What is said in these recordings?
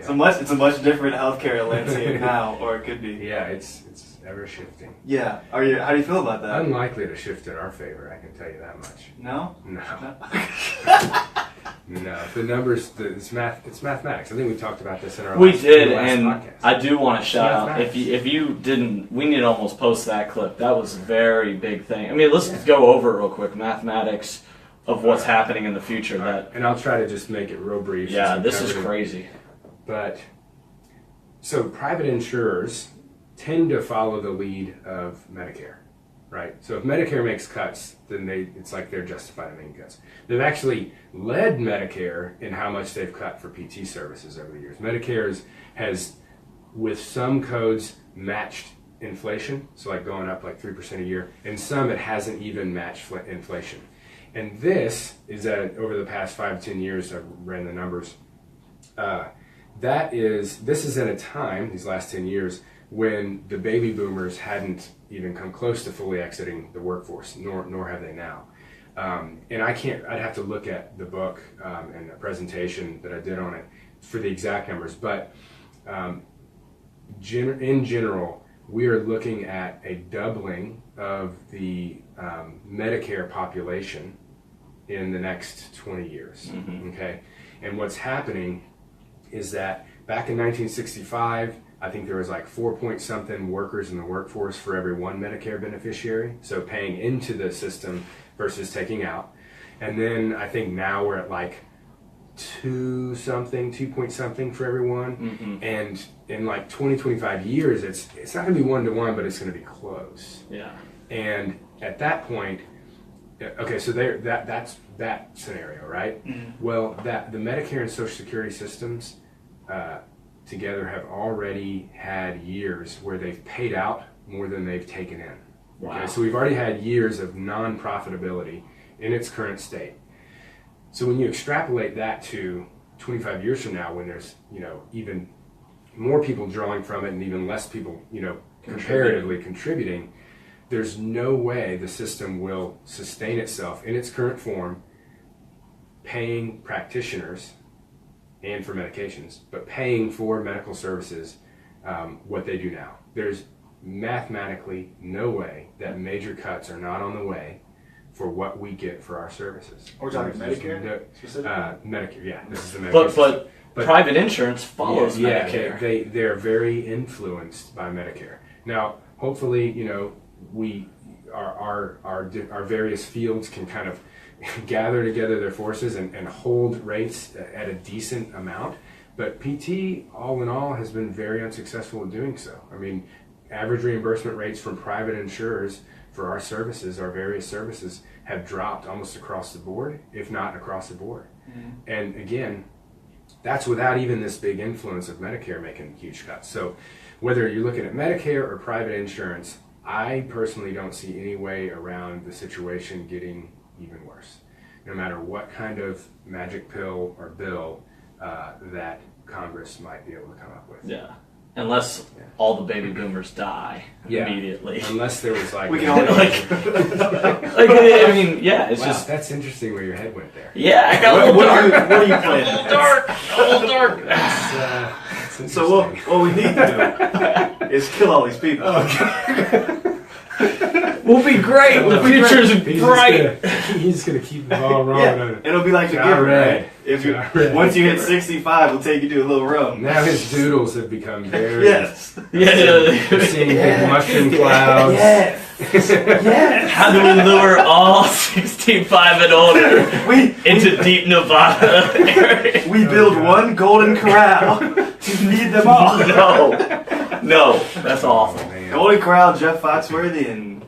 It's a much different healthcare landscape now, or it could be. Yeah, it's ever shifting. Yeah. How do you feel about that? Unlikely to shift in our favor, I can tell you that much. No? No. No. The numbers, it's mathematics. I think we talked about this in our last podcast. I do want to shout out, if you didn't, we need to almost post that clip. That was a very big thing. I mean, let's go over it real quick. Mathematics of what's happening in the future. And I'll try to just make it real brief. Yeah, this is crazy. But, so private insurers tend to follow the lead of Medicare, right? So if Medicare makes cuts, then it's like they're justified in making cuts. They've actually led Medicare in how much they've cut for PT services over the years. Medicare has, with some codes, matched inflation, so like going up like 3% a year, and some it hasn't even matched inflation. And this is over the past 5 to 10 years, I've ran the numbers, this is in a time, these last 10 years, when the baby boomers hadn't even come close to fully exiting the workforce, nor have they now. And I'd have to look at the book and a presentation that I did on it for the exact numbers, but in general, we are looking at a doubling of the Medicare population in the next 20 years, okay? And what's happening is that back in 1965, I think there was like 4-point-something workers in the workforce for every one Medicare beneficiary, so paying into the system versus taking out. And then I think now we're at like 2-point-something for everyone. And in like 25 years, it's not going to be 1-to-1, but it's going to be close. Yeah. And at that point, okay, so that's that scenario, right? Well, the Medicare and Social Security systems together have already had years where they've paid out more than they've taken in. Wow. Okay, so we've already had years of non-profitability in its current state. So when you extrapolate that to 25 years from now, when there's even more people drawing from it and even less people comparatively contributing, there's no way the system will sustain itself in its current form, paying practitioners and for medications, but paying for medical services what they do now. There's mathematically no way that major cuts are not on the way for what we get for our services. We're talking Medicare? Medicare, yeah. This is the Medicare but private insurance follows Medicare. Yeah, they're very influenced by Medicare. Now, hopefully, our various fields can kind of gather together their forces and hold rates at a decent amount. But PT, all in all, has been very unsuccessful in doing so. I mean, average reimbursement rates from private insurers for our services, our various services, have dropped almost across the board, if not across the board. And again, that's without even this big influence of Medicare making huge cuts. So whether you're looking at Medicare or private insurance, I personally don't see any way around the situation getting even worse, no matter what kind of magic pill or bill that Congress might be able to come up with. Yeah. Unless all the baby boomers die immediately. Unless there was like... we can all it's just... That's interesting where your head went there. Yeah, I got a little dark. What are you playing? A little dark. That's So what we need to do is kill all these people. We'll be great. The future's bright. He's just gonna keep the ball rolling. Yeah, it'll be like the giver, right? If you once you hit 65, we'll take you to a little room. Now his doodles have become very... Yes. We're seeing big mushroom clouds. Yes. How do we lure all 65 and older into deep Nevada area? We build one golden corral to feed them all. No, that's awful. Golden Corral, Jeff Foxworthy, and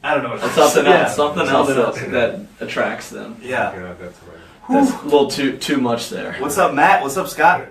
I don't know what something else that attracts them. Yeah. God, that's hilarious. That's a little too much there. What's up, Matt? What's up, Scott?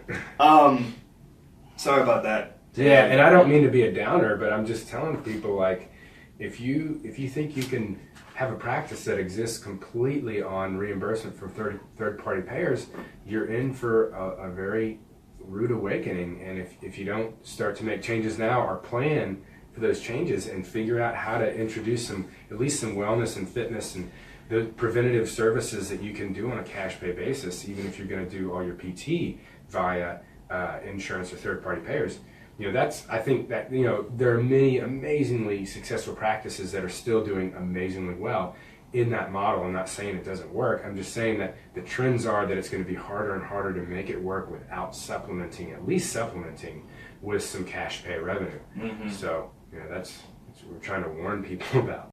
Sorry about that. Yeah, and I don't mean to be a downer, but I'm just telling people, like, if you think you can have a practice that exists completely on reimbursement from third-party payers, you're in for a very rude awakening. And if you don't start to make changes now or plan for those changes and figure out how to introduce at least some wellness and fitness and the preventative services that you can do on a cash pay basis, even if you're going to do all your PT, via insurance or third-party payers. I think that there are many amazingly successful practices that are still doing amazingly well in that model. I'm not saying it doesn't work. I'm just saying that the trends are that it's going to be harder and harder to make it work without at least supplementing with some cash pay revenue. So that's what we're trying to warn people about.